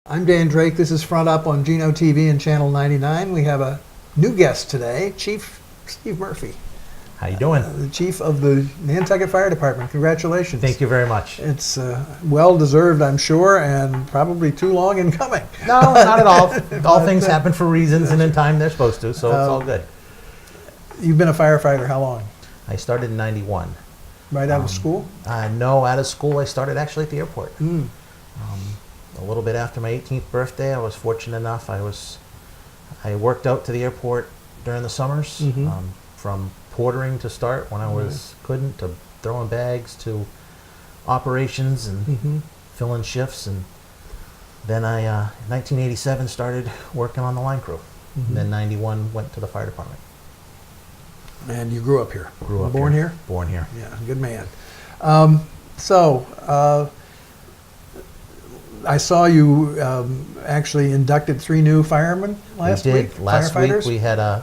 I'm Dan Drake. This is Front Up on Geno TV and Channel 99. We have a new guest today, Chief Steve Murphy. How you doing? The Chief of the Nantucket Fire Department. Congratulations. Thank you very much. It's well-deserved, I'm sure, and probably too long in coming. No, not at all. All things happen for reasons and in time they're supposed to, so it's all good. You've been a firefighter how long? I started in '91. Right out of school? No, out of school I started actually at the airport. A little bit after my 18th birthday, I was fortunate enough. I worked out to the airport during the summers, from portering to start when I couldn't, to throwing bags, to operations and filling shifts, and then I in 1987 started working on the line crew. And then '91 went to the fire department. And you grew up here? Grew up Born here? Born here. Yeah, good man. I saw you actually inducted 3 new firemen last week. We did. Last week we had a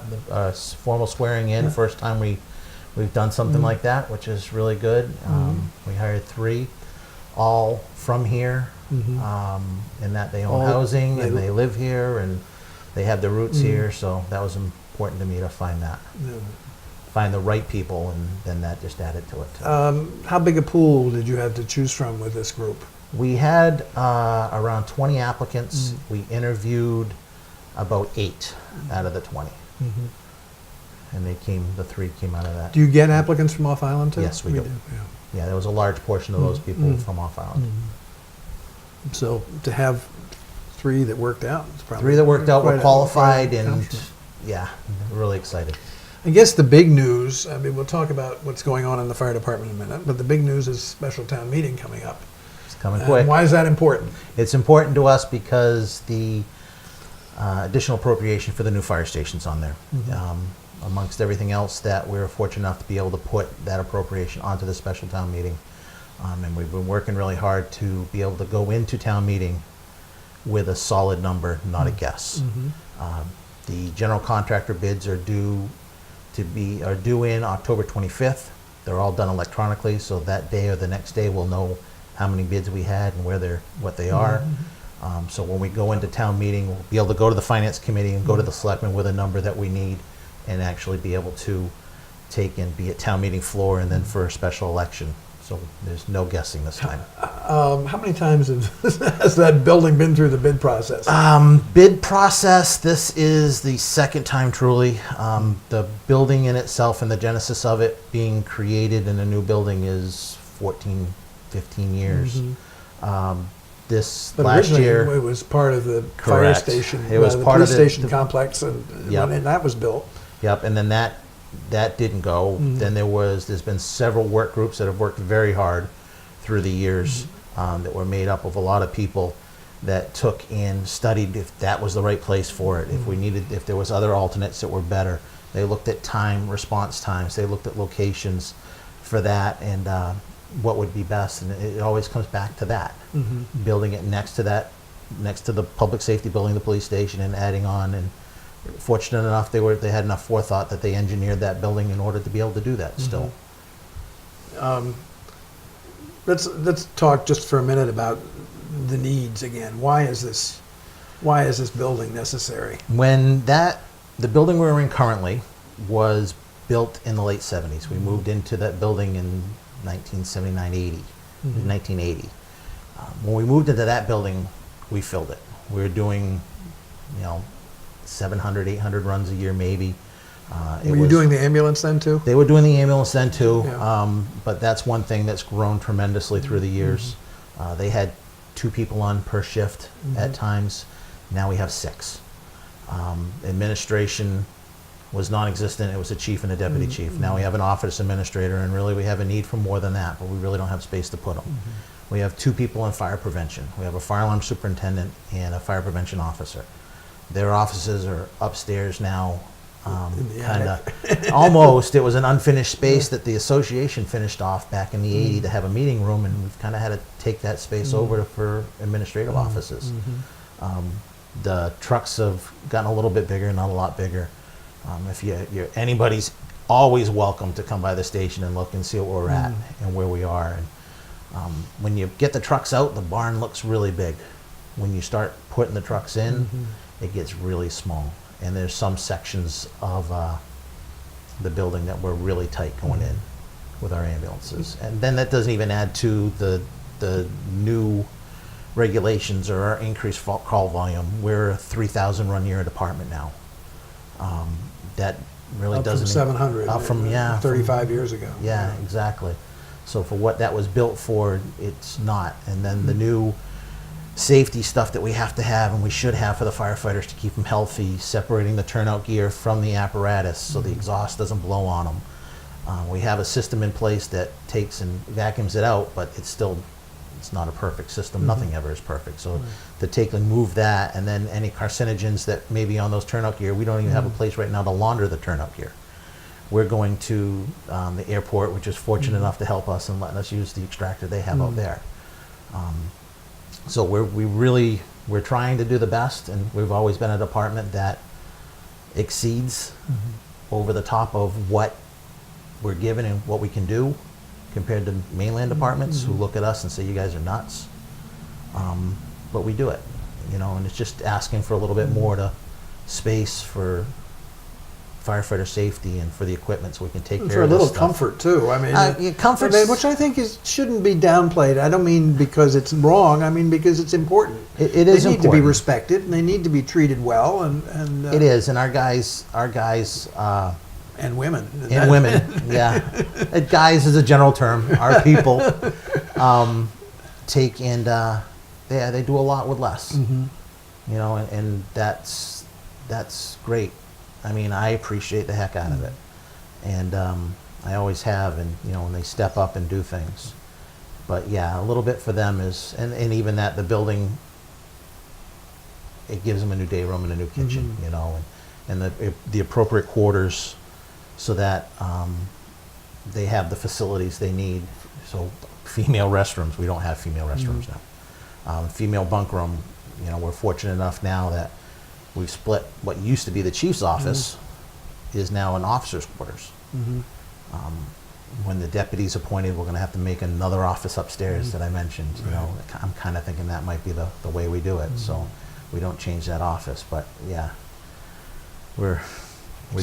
formal swearing in. First time we've done something like that, which is really good. We hired 3, all from here, in that they own housing and they live here and they have their roots here. So that was important to me to find that. Find the right people, and then that just added to it. How big a pool did you have to choose from with this group? We had around 20 applicants. We interviewed about 8 out of the 20. And the 3 came out of that. Do you get applicants from off island too? Yes, we do. Yeah, there was a large portion of those people from off island. So to have 3 that worked out, it's probably 3 that worked out were qualified, and accomplishment. yeah, really excited. I guess the big news, I mean, we'll talk about what's going on in the fire department in a minute, but the big news is special town meeting coming up. It's coming quick. Why is that important? It's important to us because the additional appropriation for the new fire station's on there. Amongst everything else, that we're fortunate enough to be able to put that appropriation onto the special town meeting. And we've been working really hard to be able to go into town meeting with a solid number, not a guess. The general contractor bids are due in October 25th. They're all done electronically, so that day or the next day we'll know how many bids we had and what they are. So when we go into town meeting, we'll be able to go to the finance committee and go to the selectmen with a number that we need, and actually be able to take and be at town meeting floor and then for a special election. So there's no guessing this time. How many times has that building been through the bid process? Bid process, this is the second time truly. The building in itself and the genesis of it being created in a new building is 14, 15 years. But last year it was part of the fire correct. station, It was the part police of station complex, and Yep. when that was built. Yep, and then that didn't go. Then there's been several work groups that have worked very hard through the years, that were made up of a lot of people that took and studied if that was the right place for it, if there was other alternates that were better. They looked at response times, they looked at locations for that, and what would be best, and it always comes back to that. Building it next to the public safety building, the police station, and adding on. And fortunate enough, they had enough forethought that they engineered that building in order to be able to do that still. Let's talk just for a minute about the needs again. Why is this building necessary? When the building we're in currently was built in the late 70s. We moved into that building in 1979-80, 1980. When we moved into that building, we filled it. We were doing, 700, 800 runs a year maybe. Were you doing the ambulance then too? They were doing the ambulance then too, Yeah. but that's one thing that's grown tremendously through the years. They had 2 people on per shift at times. Now we have 6. Administration was non-existent. It was a chief and a deputy chief. Now we have an office administrator, and really we have a need for more than that, but we really don't have space to put them. We have 2 people in fire prevention. We have a fire alarm superintendent and a fire prevention officer. Their offices are upstairs now, kind of almost. It was an unfinished space that the association finished off back in the '80s to have a meeting room, and we've kind of had to take that space over for administrative offices. The trucks have gotten a little bit bigger, not a lot bigger. If anybody's always welcome to come by the station and look and see what we're at and where we are. And when you get the trucks out, the barn looks really big. when you start putting the trucks in, Mm-hmm. it gets really small. And there's some sections of the building that were really tight going in with our ambulances. And then that doesn't even add to the new regulations or our increased call volume. We're a 3,000 run year department now. That really Up from doesn't 700. up from 35 years ago. yeah, exactly. So for what that was built for, it's not. And then the new safety stuff that we have to have and we should have for the firefighters to keep them healthy, separating the turnout gear from the apparatus so the exhaust doesn't blow on them. We have a system in place that takes and vacuums it out, but it's not a perfect system. Nothing ever is perfect. So to take and move that, and then any carcinogens that may be on those turnout gear, we don't even have a place right now to launder the turnout gear. We're going to the airport, which is fortunate enough to help us and letting us use the extractor they have out there. So we're trying to do the best, and we've always been a department that exceeds over the top of what we're given and what we can do compared to mainland departments who look at us and say, you guys are nuts. But we do it, and it's just asking for a little bit more space for firefighter safety and for the equipment so we can take care For a of this little stuff. comfort too. I mean, Yeah, comfort, which I think shouldn't be downplayed. I don't mean because it's wrong. I mean because it's important. It is They need to important. be respected and they need to be treated well. And It is, and our guys, and women and women, yeah. Guys is a general term. Our people take and they do a lot with less. And that's great. I mean, I appreciate the heck out of it, and I always have. And when they step up and do things, but yeah, a little bit for them is, and even that the building, it gives them a new day room and a new kitchen, and the appropriate quarters, so that they have the facilities they need. So female restrooms, we don't have female restrooms now. Female bunk room, we're fortunate enough now that we've split what used to be the chief's office is now an officer's quarters. When the deputy's appointed, we're going to have to make another office upstairs that I mentioned. I'm kind of thinking that might be the way we do it. So we don't change that office. But yeah, we're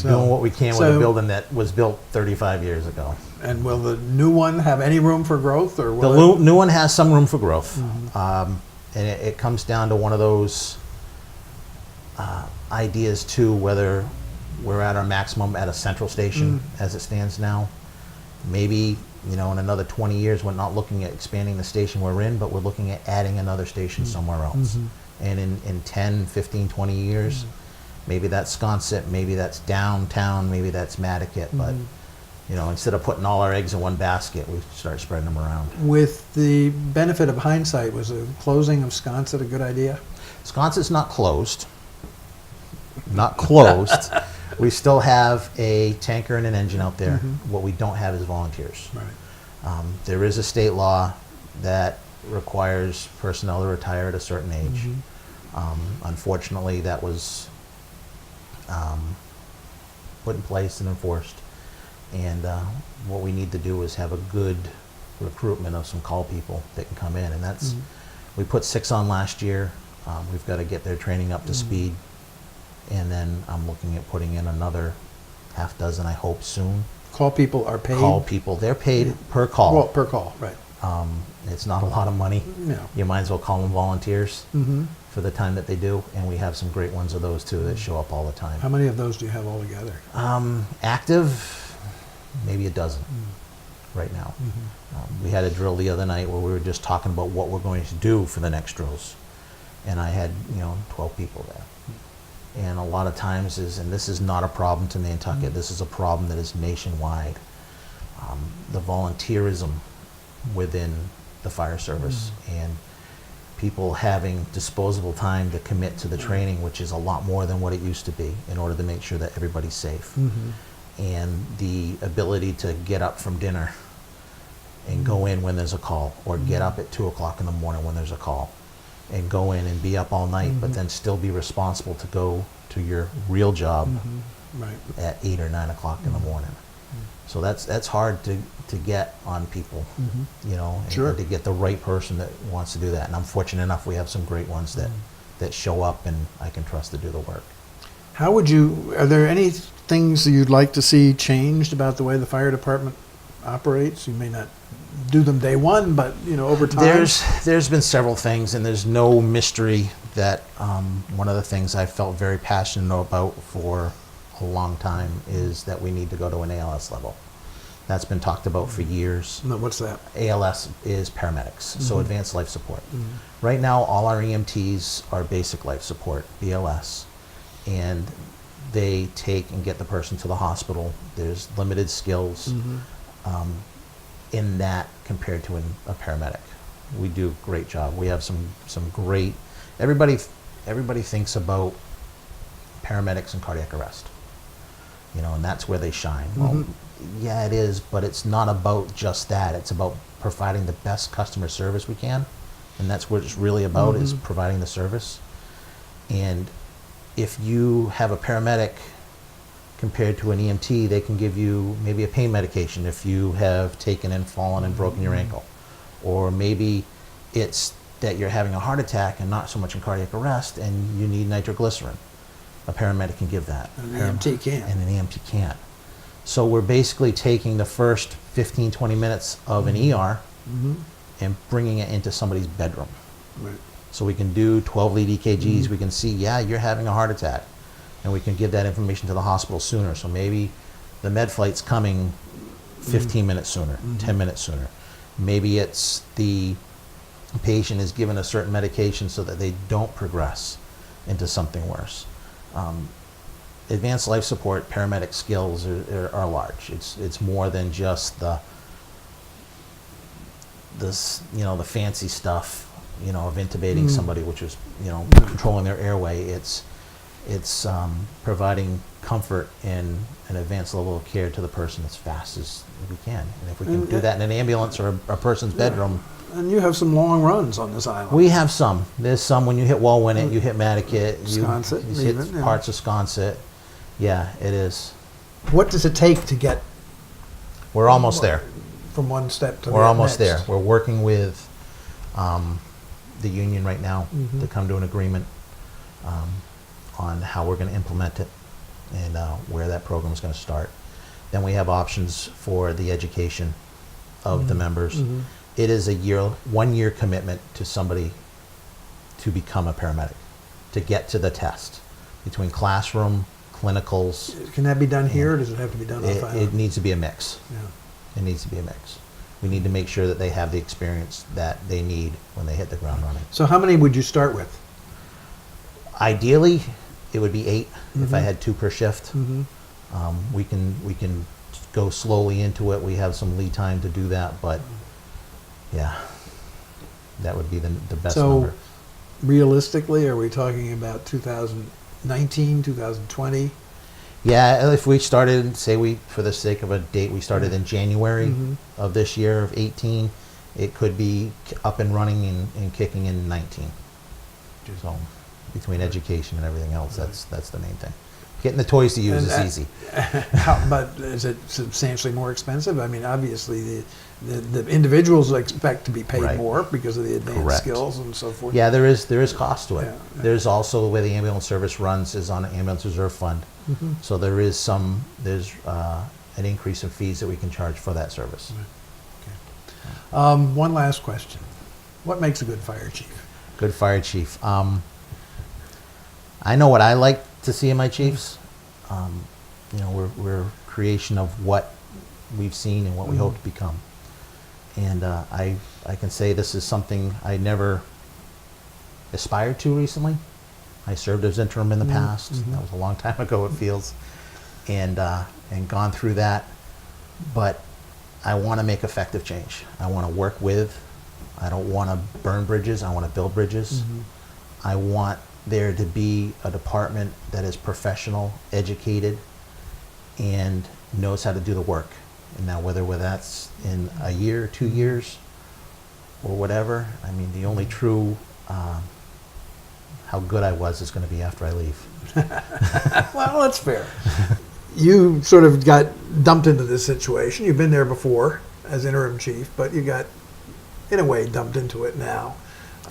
doing what we can with a building that was built 35 years ago. And will the new one have any room for growth, or The will new one has some room for growth, and it comes down to one of those ideas too, whether we're at our maximum at a central station as it stands now. Maybe, in another 20 years, we're not looking at expanding the station we're in, but we're looking at adding another station somewhere else. And in 10, 15, 20 years, maybe that's Sconset, maybe that's downtown, maybe that's Matticat, but instead of putting all our eggs in one basket, we start spreading them around. With the benefit of hindsight, was the closing of Sconset a good idea? Sconset's not closed. Not closed. We still have a tanker and an engine out there. What we don't have is volunteers. Right. There is a state law that requires personnel to retire at a certain age. Unfortunately, that was put in place and enforced. And what we need to do is have a good recruitment of some call people that can come in. And that's, we put 6 on last year. We've got to get their training up to speed. And then I'm looking at putting in another half dozen, I hope, soon. Call people are paid? Call people. They're paid per call. Well, per call, right. It's not a lot of money. No. You might as well call them volunteers for the time that they do. And we have some great ones of those, too, that show up all the time. How many of those do you have altogether? Active, maybe a dozen right now. We had a drill the other night where we were just talking about what we're going to do for the next drills. And I had, 12 people there. And a lot of times and this is not a problem to Nantucket, this is a problem that is nationwide. The volunteerism within the fire service and people having disposable time to commit to the training, which is a lot more than what it used to be, in order to make sure that everybody's safe. And the ability to get up from dinner and go in when there's a call, or get up at 2 o'clock in the morning when there's a call, and go in and be up all night, but then still be responsible to go to your real job Right. at 8 or 9 o'clock in the morning. So that's hard to get on people, you know, and Sure. to get the right person that wants to do that. And I'm fortunate enough we have some great ones that show up and I can trust to do the work. Are there any things that you'd like to see changed about the way the fire department operates? You may not do them day one, but, you know, over time. There's been several things, and there's no mystery that one of the things I felt very passionate about for a long time is that we need to go to an ALS level. That's been talked about for years. No, what's that? ALS is paramedics, so advanced life support. Right now, all our EMTs are basic life support, BLS, and they take and get the person to the hospital. There's limited skills in that compared to a paramedic. We do a great job. We have some great. Everybody thinks about paramedics and cardiac arrest, you know, and that's where they shine. Well, yeah, it is, but it's not about just that. It's about providing the best customer service we can, and that's what it's really about, is providing the service. And if you have a paramedic compared to an EMT, they can give you maybe a pain medication if you have taken and fallen and broken your ankle. Or maybe it's that you're having a heart attack and not so much in cardiac arrest and you need nitroglycerin. A paramedic can give that. And an EMT can't. And an EMT can't. So we're basically taking the first 15, 20 minutes of an ER and bringing it into somebody's bedroom. Right. So we can do 12 lead EKGs. We can see, yeah, you're having a heart attack. And we can give that information to the hospital sooner. So maybe the med flight's coming 15 minutes sooner, 10 minutes sooner. Maybe it's the patient is given a certain medication so that they don't progress into something worse. Advanced life support paramedic skills are large. It's more than just the fancy stuff, you know, of intubating somebody, which is, you know, controlling their airway. It's providing comfort and an advanced level of care to the person as fast as we can. And if we can do that in an ambulance or a person's bedroom. And you have some long runs on this island. We have some. There's some when you hit Walwinnett, you hit Mattakit, you hit even, parts of Sconset. Yeah, it is. What does it take to get We're almost there. from one step to the next? We're almost there. We're working with the union right now to come to an agreement on how we're going to implement it and where that program is going to start. Then we have options for the education of the members. It is a 1 year commitment to somebody to become a paramedic, to get to the test. Between classroom, clinicals. Can that be done here, or does it have to be done off It island? needs to be a mix. Yeah. It needs to be a mix. We need to make sure that they have the experience that they need when they hit the ground running. So how many would you start with? Ideally, it would be 8 if I had 2 per shift. We can go slowly into it. We have some lead time to do that, but yeah, that would be the best number. So realistically, are we talking about 2019, 2020? Yeah, if we started, say for the sake of a date, we started in January of this year of 18, it could be up and running and kicking in 19. So between education and everything else, that's the main thing. Getting the toys to use is easy. But is it substantially more expensive? I mean, obviously the individuals expect to be paid more because of the advanced skills and so forth. Yeah, there is cost to it. Yeah. There's also the way the ambulance service runs is on an ambulance reserve fund. So there's an increase in fees that we can charge for that service. One last question. What makes a good fire chief? Good fire chief. I know what I like to see in my chiefs. You know, we're creation of what we've seen and what we hope to become. And I can say this is something I never aspired to recently. I served as interim in the past. That was a long time ago, it feels, and gone through that. But I want to make effective change. I want to work with. I don't want to burn bridges. I want to build bridges. I want there to be a department that is professional, educated, and knows how to do the work. And now whether that's in a year, 2 years, or whatever, I mean, the only true how good I was is going to be after I leave. Well, that's fair. You sort of got dumped into this situation. You've been there before as interim chief, but you got, in a way, dumped into it now.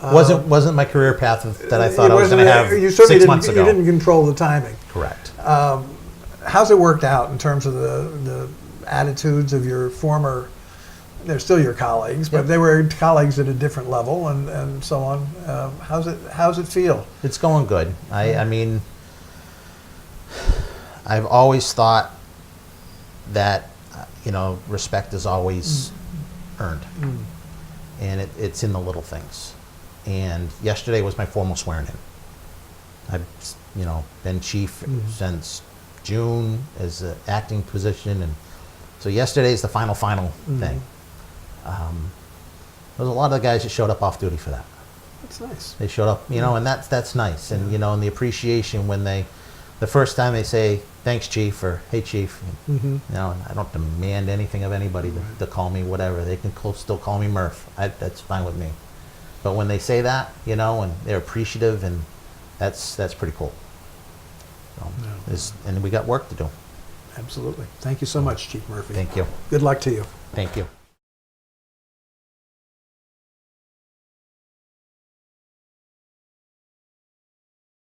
Wasn't my career path that I thought I was going to have You certainly 6 months ago. You didn't control the timing. Correct. How's it worked out in terms of the attitudes of your former? They're still your colleagues, but Yep. they were colleagues at a different level, and so on. How's it feel? It's going good. I mean, I've always thought that, respect is always earned. And it's in the little things. And yesterday was my formal swearing in. I've, been chief since June as an acting position, and so yesterday's the final thing. There was a lot of the guys that showed up off duty for that. That's nice. They showed up, and that's nice. And and the appreciation when the first time they say thanks, chief, or hey, chief. And I don't demand anything of anybody to call me whatever. They can still call me Murph. That's fine with me. But when they say that, and they're appreciative, and that's pretty cool. So, and we got work to do. Absolutely. Thank you so much, Chief Murphy. Thank you. Good luck to you. Thank you.